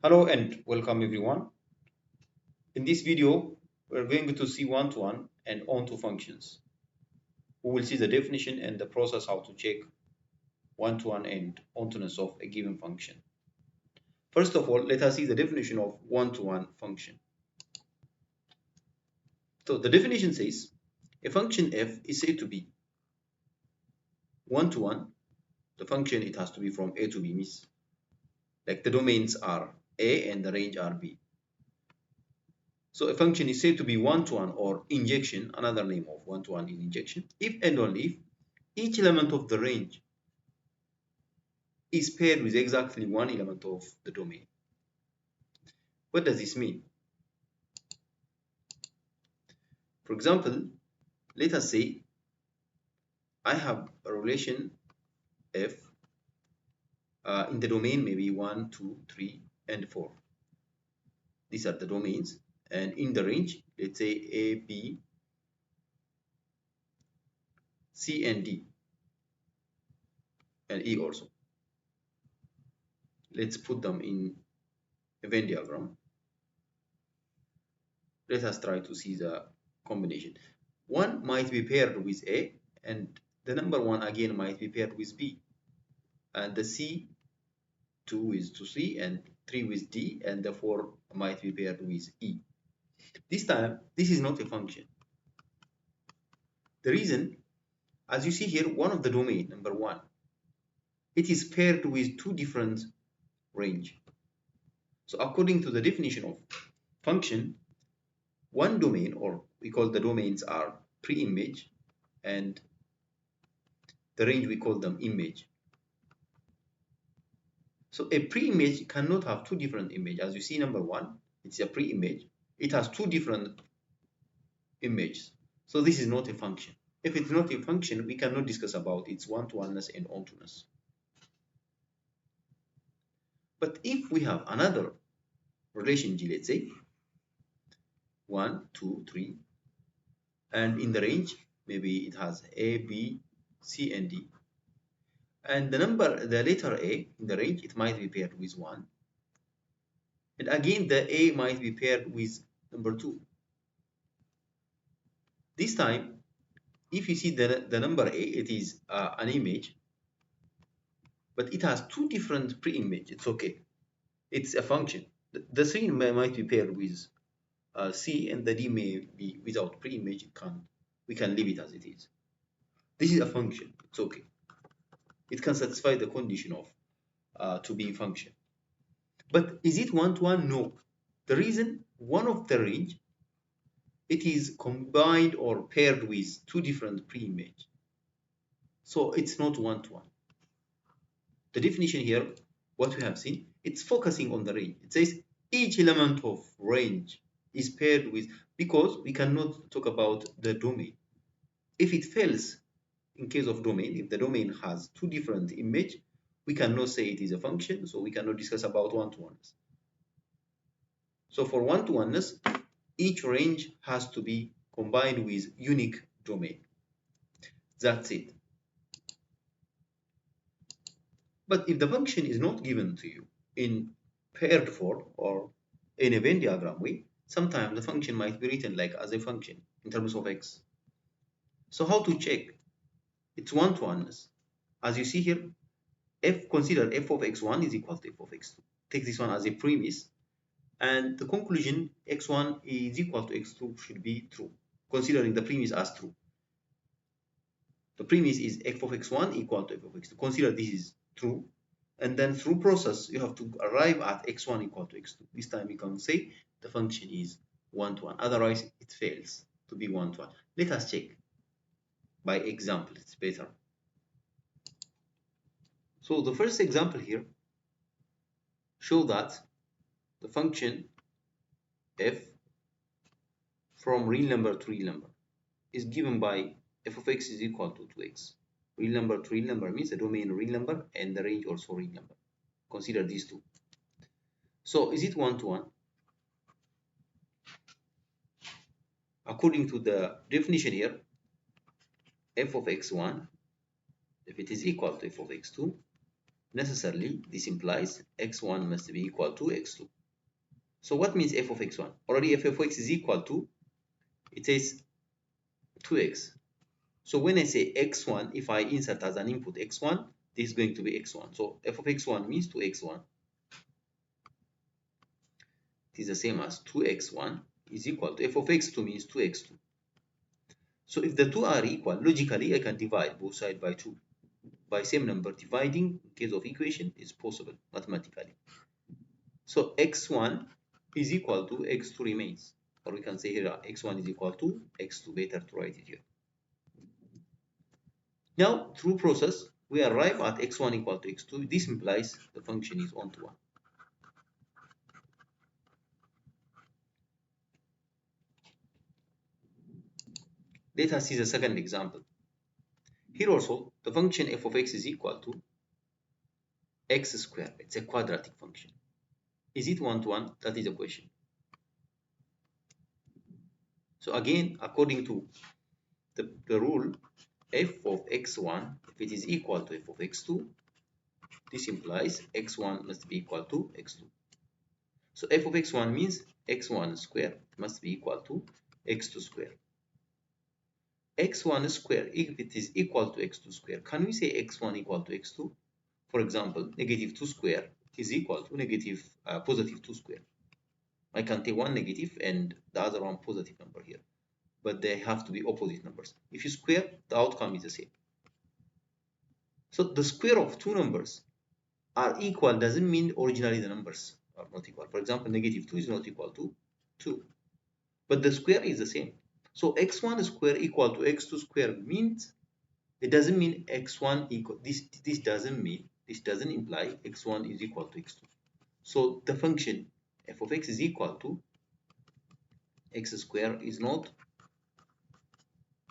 Hello and welcome everyone. In this video, we're going to see one-to-one and onto functions. We will see the definition and the process how to check one-to-one and onto-ness of a given function. First of all, let us see the definition of one-to-one function. So the definition says a function f is said to be one-to-one. The function, it has to be from a to b, means like the domains are a and the range are b. So a function is said to be one-to-one or injection. Another name of one-to-one is injection, if and only if each element of the range is paired with exactly one element of the domain. What does this mean? For example, let us say I have a relation f in the domain maybe 1, 2, 3, and 4. These are the domains, and in the range, let's say a, b, c, and d, and e also. Let's put them in a Venn diagram. Let us try to see the combination. 1 might be paired with a, and the number 1 again might be paired with b, and the c 2 with to c, and 3 with d, and the 4 might be paired with e. This time, this is not a function. The reason, as you see here, one of the domain, number 1, it is paired with two different range. So according to the definition of function, one domain, or we call the domains are pre-image, and the range we call them image. So a pre-image cannot have two different images. As you see, number 1, it's a pre-image. It has two different images. So this is not a function. If it's not a function, we cannot discuss about its one-to-oneness and onto-ness. But if we have another relation G, let's say 1, 2, 3, and in the range, maybe it has A, B, C, and D. And the letter A in the range, it might be paired with 1. And again, the A might be paired with number 2. This time, if you see the number A, it is an image, but it has two different pre-image. It's okay. It's a function. The C might be paired with C, and the D may be without pre-image. We can leave it as it is. This is a function. It's okay. It can satisfy the condition of to be function. But is it one-to-one? No. The reason, one of the range, it is combined or paired with two different pre-image. So it's not one-to-one. The definition here, what we have seen, it's focusing on the range. It says each element of range is paired with, because we cannot talk about the domain. If it fails in case of domain, if the domain has two different images, we cannot say it is a function, so we cannot discuss about one-to-oneness. So for one-to-oneness, each range has to be combined with unique domain. That's it. But if the function is not given to you in paired form or in a Venn diagram way, sometimes the function might be written like as a function in terms of x. So how to check its one-to-oneness? As you see here, consider f of x1 is equal to f of x2. Take this one as a premise, and the conclusion x1 is equal to x2 should be true, considering the premise as true. The premise is f of x1 equal to f of x2. Consider this is true, and then through process you have to arrive at x1 equal to x2. This time you can say the function is one-to-one. Otherwise it fails to be one-to-one. Let us check by example. It's better. So the first example here show that the function f from real number to real number is given by f of x is equal to 2x. Real number to real number means the domain real number and the range also real number. Consider these two. So is it one-to-one? According to the definition here, f of x1, if it is equal to f of x2, necessarily this implies x1 must be equal to x2. So what means f of x1? Already f of x is equal to, it says 2x. So when I say x1, if I insert as an input x1, this is going to be x1. So f of x1 means 2x1. It is the same as 2x1 is equal to f of x2 means 2x2. So if the two are equal, logically I can divide both sides by 2. By same number, dividing in case of equation is possible mathematically. So x1 is equal to x2 remains. Or we can say here x1 is equal to x2. Better to write it here. Now, through process, we arrive at x1 equal to x2. This implies the function is onto 1. Let us see the second example. Here also, the function f of x is equal to x squared. It's a quadratic function. Is it 1 to 1? That is the question. So again, according to the rule, f of x1, if it is equal to f of x2, this implies x1 must be equal to x2. So f of x1 means x1 squared must be equal to x2 squared. x1 squared, if it is equal to x2 squared, can we say x1 equal to x2? For example, negative 2 squared is equal to positive 2 squared. I can take one negative and the other one positive number here, but they have to be opposite numbers. If you square, the outcome is the same. So the square of two numbers are equal doesn't mean originally the numbers are not equal. For example, negative 2 is not equal to 2, but the square is the same. So x1 square equal to x2 square means, it doesn't mean x1 equal, this doesn't imply x1 is equal to x2. So the function f of x is equal to x square is not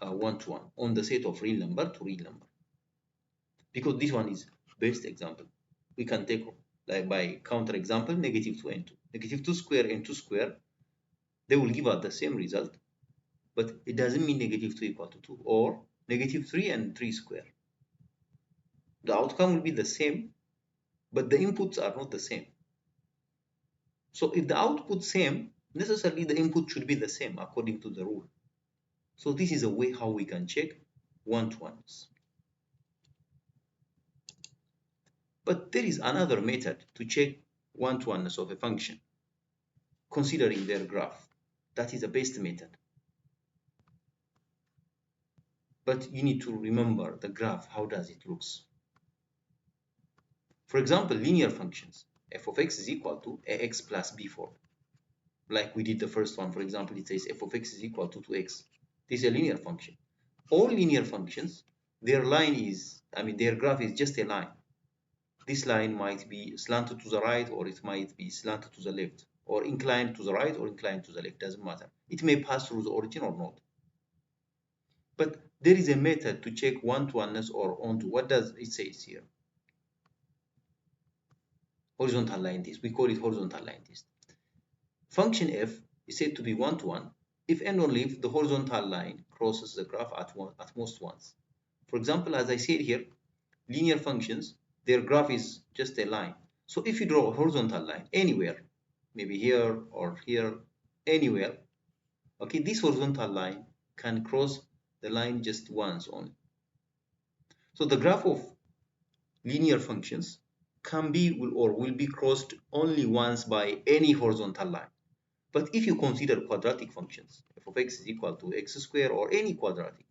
1 to 1 on the set of real number to real number, because this one is best example. We can take like by counter example negative 2 and 2. Negative 2 square and 2 square, they will give us the same result, but it doesn't mean negative 2 equal to 2, or negative 3 and 3 square. The outcome will be the same, but the inputs are not the same. So if the output same, necessarily the input should be the same according to the rule. So this is a way how we can check one-to-ones. But there is another method to check one-to-oneness of a function, considering their graph. That is the best method. But you need to remember the graph, how does it looks. For example, linear functions, f of x is equal to ax plus b form. Like we did the first one, for example, it says f of x is equal to 2x. This is a linear function. All linear functions, their line is, their graph is just a line. This line might be slanted to the right, or it might be slanted to the left, or inclined to the right or inclined to the left, doesn't matter. It may pass through the origin or not. But there is a method to check one-to-oneness or onto. What does it say here? Horizontal line test. We call it horizontal line test. Function f is said to be one-to-one if and only if the horizontal line crosses the graph at most once. For example, as I said here, linear functions, their graph is just a line. So if you draw a horizontal line anywhere, maybe here or here, anywhere, okay, this horizontal line can cross the line just once only. So the graph of linear functions can be or will be crossed only once by any horizontal line. But if you consider quadratic functions, f of x is equal to x squared or any quadratic,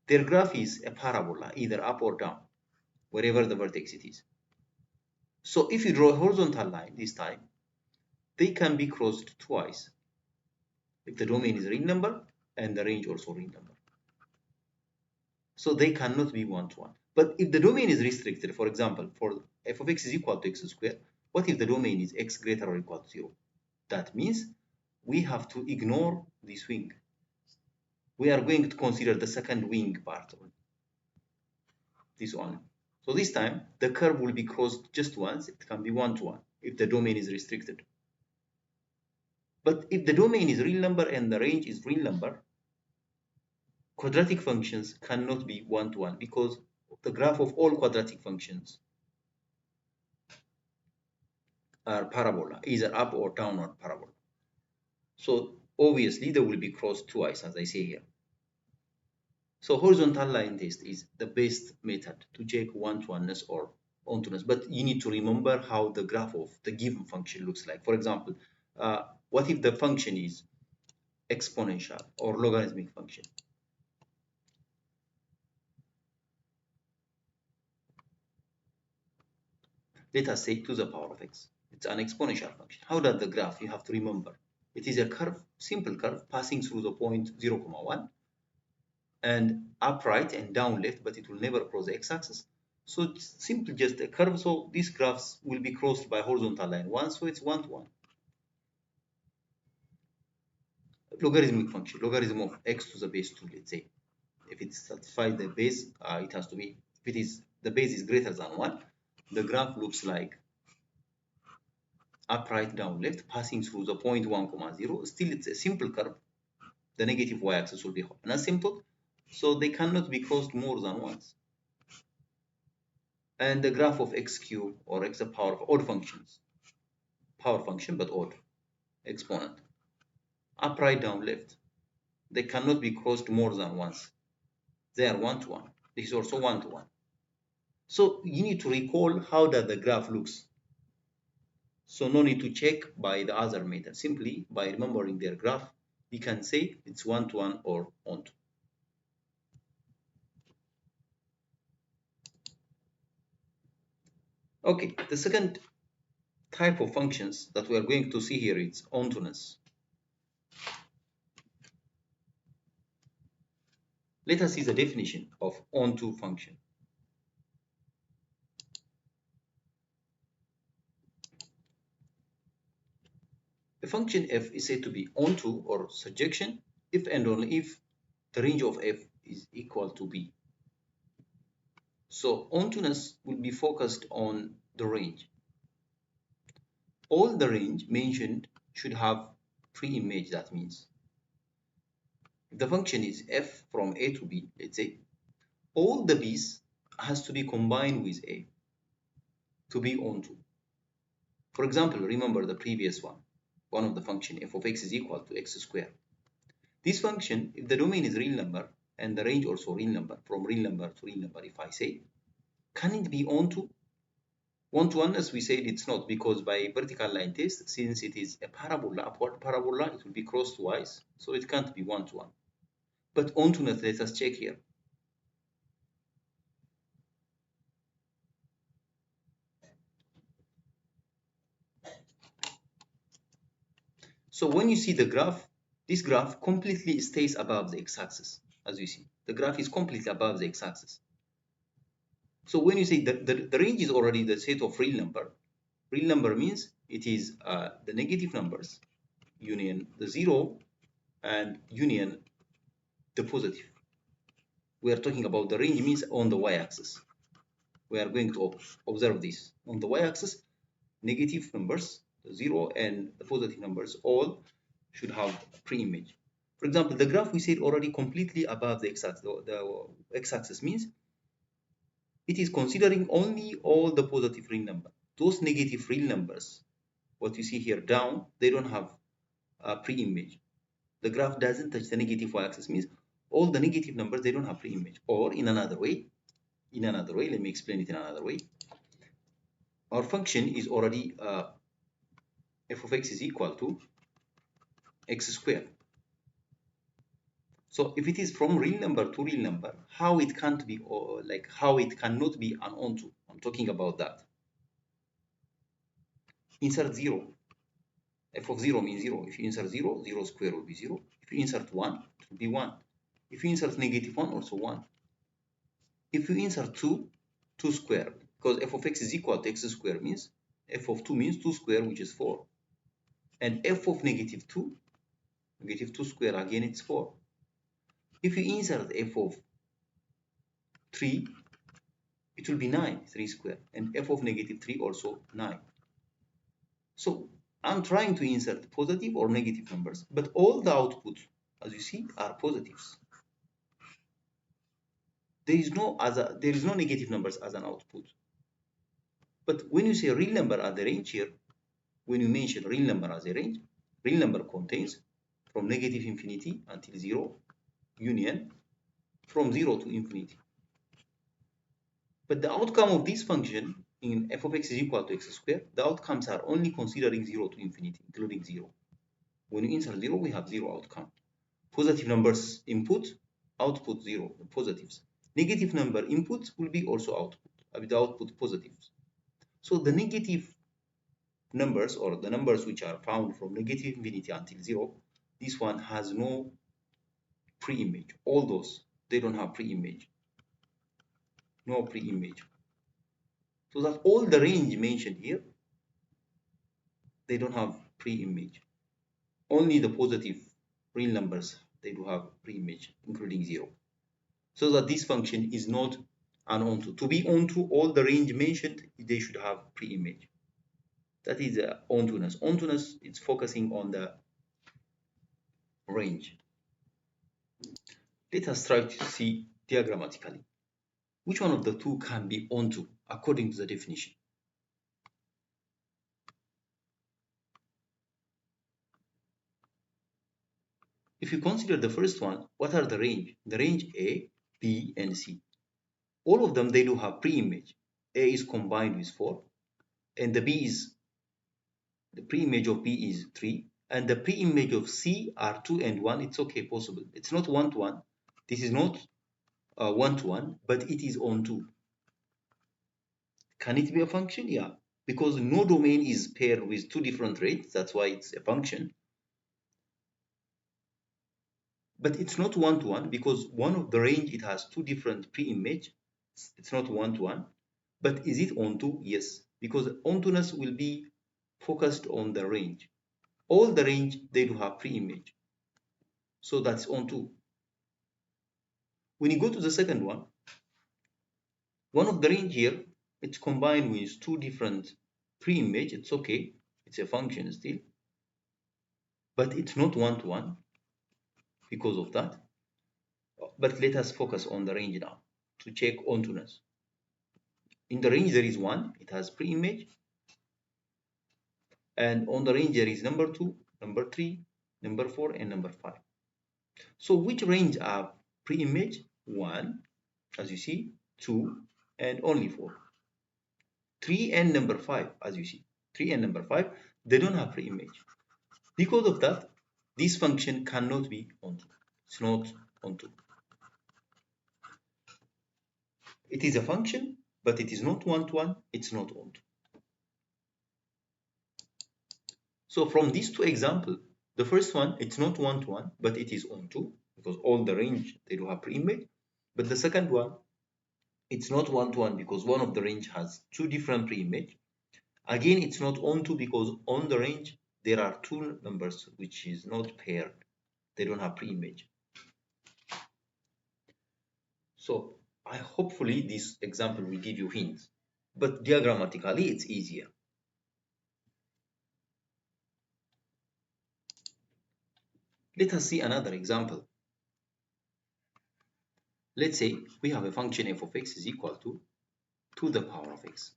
their graph is a parabola, either up or down, wherever the vertex it is. So if you draw a horizontal line this time, they can be crossed twice if the domain is real number and the range also real number. So they cannot be one-to-one. But if the domain is restricted, for example, for f of x is equal to x squared, what if the domain is x greater or equal to 0? That means we have to ignore this wing. We are going to consider the second wing part, this one. So this time, the curve will be crossed just once. It can be one-to-one if the domain is restricted. But if the domain is real number and the range is real number, quadratic functions cannot be one-to-one because the graph of all quadratic functions are parabola, either up or downward parabola. So obviously they will be crossed twice, as I say here. So horizontal line test is the best method to check one-to-oneness or onto-ness, but you need to remember how the graph of the given function looks like. For example, what if the function is exponential or logarithmic function? Let us say to the power of x. It's an exponential function. How does the graph? You have to remember. It is a curve, simple curve, passing through the point 0, 1, and upright and down left, but it will never cross the x-axis. So it's simply just a curve. So these graphs will be crossed by horizontal line 1, so it's 1 to 1. Logarithmic function, logarithm of x to the base 2, let's say. If it satisfies the base, it has to be, if it is, the base is greater than 1, the graph looks like upright down left, passing through the point 1, 0. Still, it's a simple curve. The negative y-axis will be unasymptotic, so they cannot be crossed more than once. And the graph of x cubed or x to the power of odd functions, power function but odd, exponent, upright down left, they cannot be crossed more than once. They are 1 to 1. This is also 1 to 1. So you need to recall how that the graph looks. So no need to check by the other method. Simply by remembering their graph, we can say it's 1 to 1 or onto. Okay, the second type of functions that we are going to see here is onto-ness. Let us see the definition of onto function. A function f is said to be onto or surjection if and only if the range of f is equal to b. So onto-ness will be focused on the range. All the range mentioned should have pre-image. That means if the function is f from a to b, let's say, all the b's has to be combined with a to be onto. For example, remember the previous one of the function f of x is equal to x squared. This function, if the domain is real number and the range also real number, from real number to real number, if I say, can it be onto? One-to-one, as we said, it's not, because by vertical line test, since it is a parabola, upward parabola, it will be crossed twice, so it can't be one-to-one. But onto-ness, let us check here. So when you see the graph, this graph completely stays above the x-axis, as you see. The graph is completely above the x-axis. So when you say that the range is already the set of real number means it is the negative numbers union the 0 and union the positive. We are talking about the range means on the y-axis. We are going to observe this. On the y-axis, negative numbers, the 0 and the positive numbers, all should have pre-image. For example, the graph we said already completely above the x-axis. The x-axis means it is considering only all the positive real numbers. Those negative real numbers, what you see here down, they don't have a pre-image. The graph doesn't touch the negative y-axis, means all the negative numbers, they don't have pre-image. Or in another way, let me explain it in another way. Our function is already f of x is equal to x squared. So if it is from real number to real number, how it can't be, or like how it cannot be an onto? I'm talking about that. Insert 0. F of 0 means 0. If you insert 0, 0 square will be 0. If you insert 1, it will be 1. If you insert negative 1, also 1. If you insert 2, 2 square, because f of x is equal to x square means f of 2 means 2 square, which is 4. And f of negative 2 square, again it's 4. If you insert f of 3, it will be 9, 3 square. And f of negative 3 also 9. So I'm trying to insert positive or negative numbers, but all the output, as you see, are positives. There is no negative numbers as an output. But when you say real number at the range here, when you mention real number as a range, real number contains from negative infinity until 0, union from 0 to infinity. But the outcome of this function in f of x is equal to x squared, the outcomes are only considering 0 to infinity, including 0. When you insert 0, we have 0 outcome. Positive numbers input, output 0, positives. Negative number input will be also output, with the output positives. So the negative numbers, or the numbers which are found from negative infinity until 0, this one has no pre-image. All those, they don't have pre-image. No pre-image. So that all the range mentioned here, they don't have pre-image. Only the positive real numbers, they do have pre-image, including 0. So that this function is not an onto. To be onto, all the range mentioned, they should have pre-image. That is ontoness. Ontoness is focusing on the range. Let us try to see diagrammatically which one of the two can be onto according to the definition. If you consider the first one, what are the range? The range A, B, and C. All of them, they do have pre-image. A is combined with 4, and the pre-image of B is 3, and the pre-image of C are 2 and 1. It's okay, possible. It's not 1-to-1. This is not 1-to-1, but it is onto. Can it be a function? Yeah, because no domain is paired with two different rates. That's why it's a function. But it's not 1-to-1 because one of the range, it has two different pre-image. It's not 1-to-1. But is it onto? Yes, because ontoness will be focused on the range. All the range, they do have pre-image. So that's onto. When you go to the second one of the range here, it's combined with two different pre-image. It's okay. It's a function still. But it's not 1-to-1 because of that. But let us focus on the range now to check ontoness. In the range, there is 1. It has pre-image. And on the range, there is number 2, number 3, number 4, and number 5. So which range are pre-image? 1, as you see, 2, and only 4. 3 and number 5, as you see. 3 and number 5, they don't have pre-image. Because of that, this function cannot be onto. It's not onto. It is a function, but it is not 1-to-1. It's not onto. So from these two examples, the first one, it's not 1-to-1, but it is onto, because all the range, they do have pre-image. But the second one, it's not 1-to-1 because one of the range has two different pre-image. Again, it's not onto because on the range, there are two numbers which is not paired. They don't have pre-image. So hopefully this example will give you hints, but diagrammatically it's easier. Let us see another example. Let's say we have a function f of x is equal to the power of x.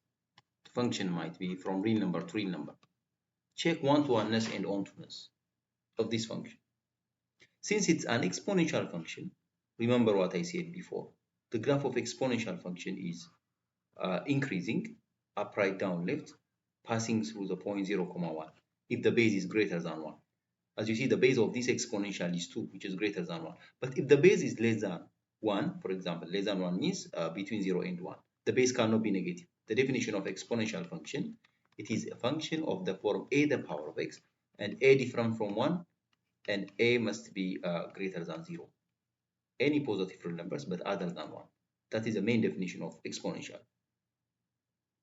The function might be from real number to real number. Check one-to-oneness and ontoness of this function. Since it's an exponential function, remember what I said before. The graph of exponential function is increasing, up, right, down, left, passing through the point 0, 1, if the base is greater than 1. As you see, the base of this exponential is 2, which is greater than 1. But if the base is less than 1, for example, less than 1 means between 0 and 1. The base cannot be negative. The definition of exponential function, it is a function of the form a the power of x, and a different from 1, and a must be greater than 0. Any positive real numbers, but other than 1. That is the main definition of exponential.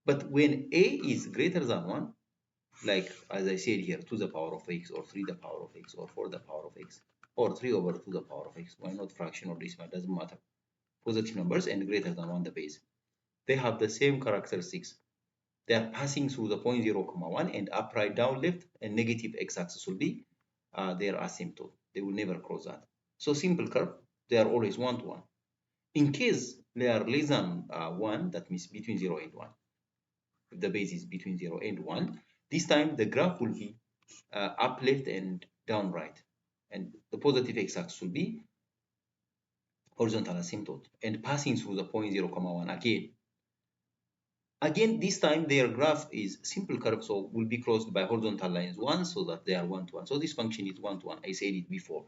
But when a is greater than 1, like as I said here, 2 the power of x, or 3 the power of x, or 4 the power of x, or 3 over 2 the power of x, why not fraction or decimal, doesn't matter. Positive numbers and greater than 1 the base. They have the same characteristics. They are passing through the point 0, 1, and up, right, down, left, and negative x-axis will be their asymptote. They will never cross that. So simple curve, they are always 1-to-1. In case they are less than 1, that means between 0 and 1. If the base is between 0 and 1, This time the graph will be up left and down right, and the positive x-axis will be horizontal asymptote and passing through the point 0, 1 again. Again, this time their graph is simple curve, so will be crossed by horizontal lines 1, so that they are 1 to 1. So this function is 1 to 1. I said it before.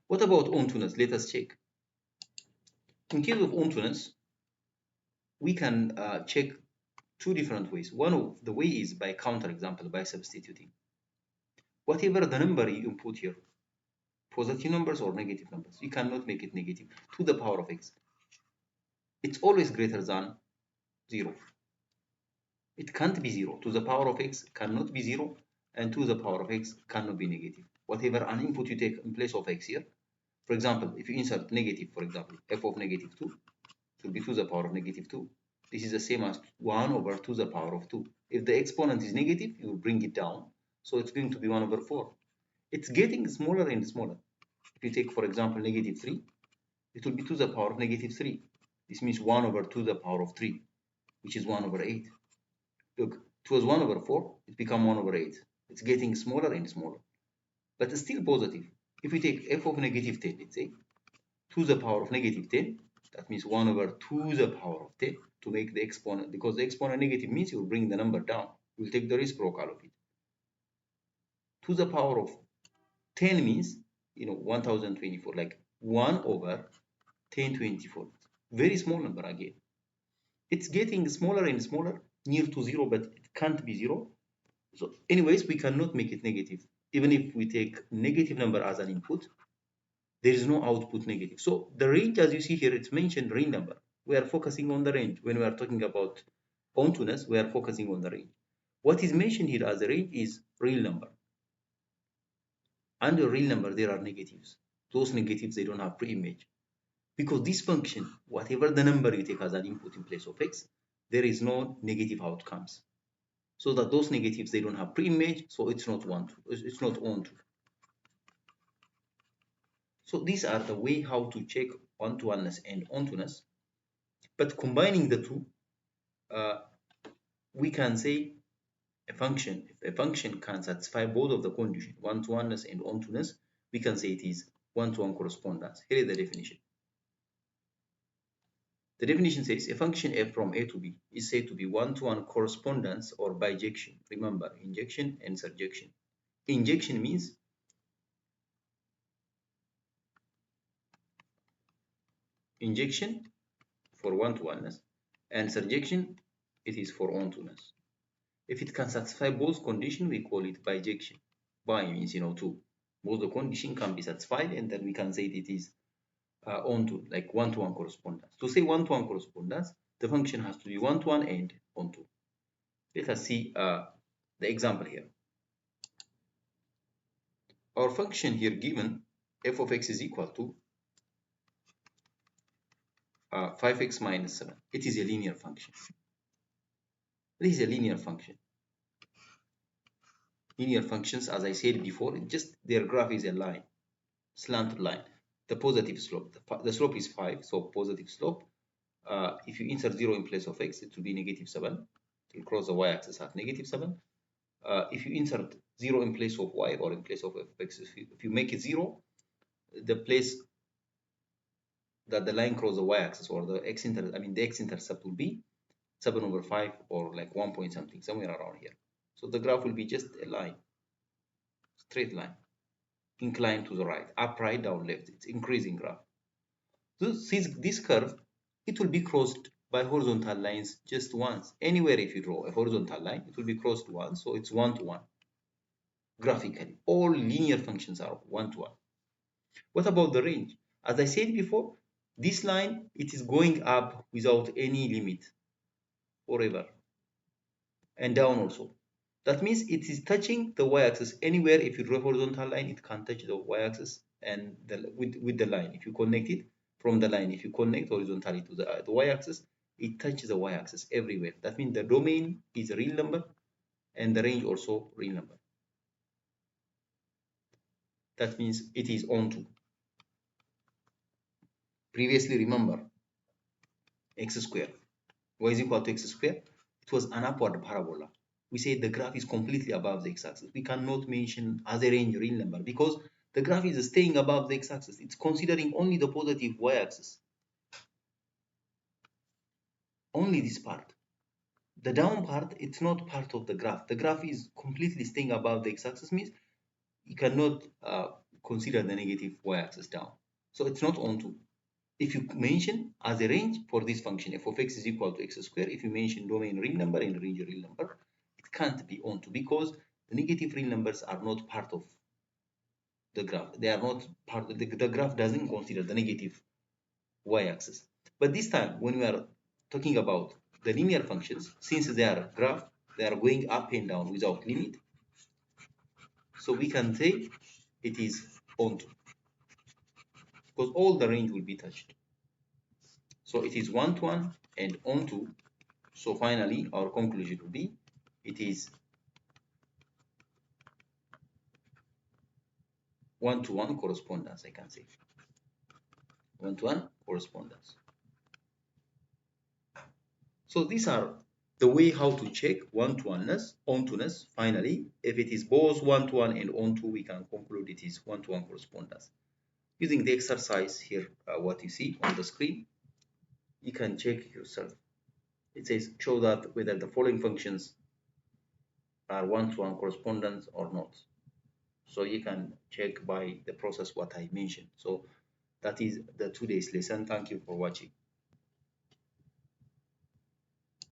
What about ontoness? Let us check. In case of ontoness, we can check two different ways. One of the way is by counterexample, by substituting. Whatever the number you input here, positive numbers or negative numbers, you cannot make it negative to the power of x. It's always greater than 0. It can't be 0. To the power of x cannot be 0, and to the power of x cannot be negative. Whatever an input you take in place of x here, for example, if you insert negative, for example, f of negative 2, it will be to the power of negative 2. This is the same as 1 over to the power of 2. If the exponent is negative, you will bring it down, so it's going to be 1 over 4. It's getting smaller and smaller. If you take, for example, negative 3, it will be to the power of negative 3. This means 1 over to the power of 3, which is 1 over 8. Look, it was 1 over 4, it become 1 over 8. It's getting smaller and smaller, but it's still positive. If we take f of negative 10, let's say, to the power of negative 10, that means 1 over 2 the power of 10 to make the exponent, because the exponent negative means you will bring the number down. You will take the reciprocal of it. To the power of 10 means, 1024, like 1 over 1024. Very small number again. It's getting smaller and smaller, near to 0, but it can't be 0. So anyways, we cannot make it negative. Even if we take negative number as an input, there is no output negative. So the range, as you see here, it's mentioned real number. We are focusing on the range. When we are talking about ontoness, we are focusing on the range. What is mentioned here as a range is real number. Under real number, there are negatives. Those negatives, they don't have pre-image. Because this function, whatever the number you take as an input in place of x, there is no negative outcomes. So that those negatives, they don't have pre-image, so it's not onto. So these are the way how to check one-to-oneness and ontoness. But combining the two, we can say if a function can satisfy both of the conditions, one-to-oneness and ontoness, we can say it is one-to-one correspondence. Here is the definition. The definition says a function f from a to b is said to be one-to-one correspondence or bijection. Remember, injection and surjection. Injection means injection for one-to-oneness, and surjection, it is for ontoness. If it can satisfy both conditions, we call it bijection. Bi means two. Both the condition can be satisfied, and then we can say it is onto, like one-to-one correspondence. To say one-to-one correspondence, the function has to be one-to-one and onto. Let us see the example here. Our function here given, f of x is equal to 5x minus 7. It is a linear function. This is a linear function. Linear functions, as I said before, just their graph is a line, slanted line. The positive slope, the slope is 5, so positive slope. If you insert 0 in place of x, it will be negative 7. It will cross the y-axis at negative 7. If you insert 0 in place of y or in place of x, if you make it 0, the place that the line crosses the y-axis or the x-intercept will be 7 over 5 or like 1 point something, somewhere around here. So the graph will be just a line, straight line, inclined to the right, up, right, down, left. It's increasing graph. So this curve, it will be crossed by horizontal lines just once. Anywhere if you draw a horizontal line, it will be crossed once, so it's one-to-one. Graphically, all linear functions are one-to-one. What about the range? As I said before, this line, it is going up without any limit forever, and down also. That means it is touching the y-axis. Anywhere if you draw a horizontal line, it can touch the y-axis and with the line. If you connect it from the line, if you connect horizontally to the y-axis, it touches the y-axis everywhere. That means the domain is a real number and the range also real number. That means it is onto. Previously, remember, x squared, y is equal to x squared. It was an upward parabola. we say the graph is completely above the x-axis. We cannot mention as a range real number because the graph is staying above the x-axis. It's considering only the positive y-axis, only this part. The down part, it's not part of the graph. The graph is completely staying above the x-axis, means you cannot consider the negative y-axis down. So it's not onto. If you mention as a range for this function f of x is equal to x squared, if you mention domain real number and range real number, it can't be onto because the negative real numbers are not part of the graph. They are not part of the graph doesn't consider the negative y-axis. But this time, when we are talking about the linear functions, since they are graph, they are going up and down without limit. So we can say it is onto because all the range will be touched. So it is one-to-one and onto. So finally, our conclusion will be it is one-to-one correspondence, I can say. One-to-one correspondence. So these are the way how to check one-to-oneness, onto-ness. Finally, if it is both one-to-one and onto, we can conclude it is one-to-one correspondence. Using the exercise here, what you see on the screen, you can check yourself. It says show that whether the following functions are one-to-one correspondence or not. So you can check by the process what I mentioned. So that is the today's lesson. Thank you for watching.